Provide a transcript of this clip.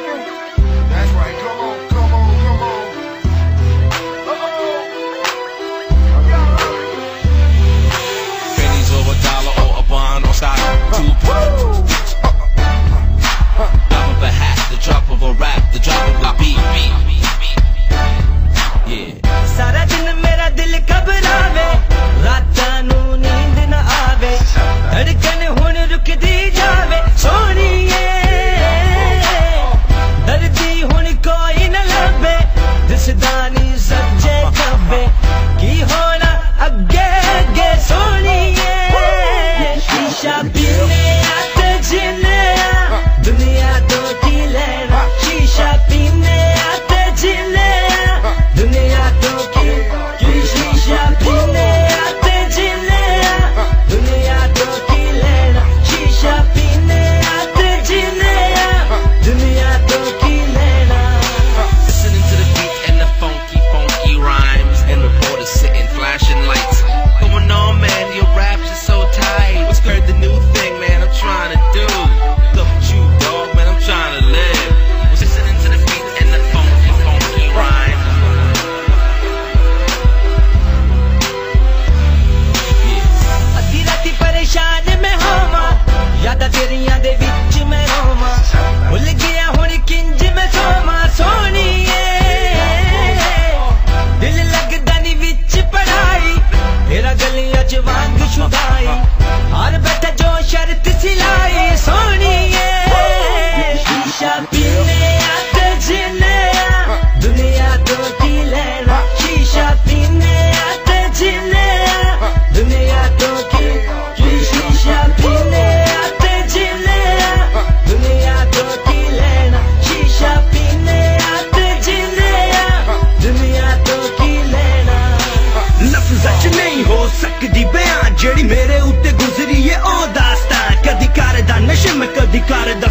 working. That's right. Come on, come on, come on. Pennies over a dollar or a bond or stock. Drop of a hat, the drop of a rap, the drop of a beat. Yeah. सारा दिन मेरा दिल घबरावे, रातां नू नींद न आवे, धड़कन हुण रुकदी जावे सोहणीए, दर्दी हुण कोई न लभे, दिसदा नी सच्चे खब्बे, की होना अगे अगे सोहणीए, शीशा पीने आते जीने दुनिया तो की लेना, शीशा पीने आते जीने दुनिया तो की शीशा पीने आते जीने दुनिया तो की लेना, शीशा पीने आते जीने दुनिया तो की लेना. Listening to the beat and the funky, funky rhymes, and the reporters sitting, flashing lights. Going on, man, your raps are so tight. What's heard the new thing, man? I'm trying to do. Look at you, dog, man. I'm trying to live. Listening to the beat and the funky, funky rhymes. अद्धी राती परेशान मैं होवा, यादां तेरियां दे विच मैं रोवा, भुल गया हुण किंज मैं सोवा सोहणीए, दिल लगदा नी विच पढ़ाई, तेरा गलियां च वांग छुड़ाई, हार बैठा जो शर्त सिलाई सोहणीए, शीशा पीने आते जीने दुनिया तो की लेना, शीशा पीने आते जीने दुनिया तो की शीशा पीने आते जीने दुनिया तो की लेना, शीशा पीने आते जीने दुनिया तो की लेना. लफ्ज़ां च नहीं हो सकदी बयान, जेड़ी मेरे उत्ते गुजरी है ओ दास्तान, कदी करदा नशे में कदी करदा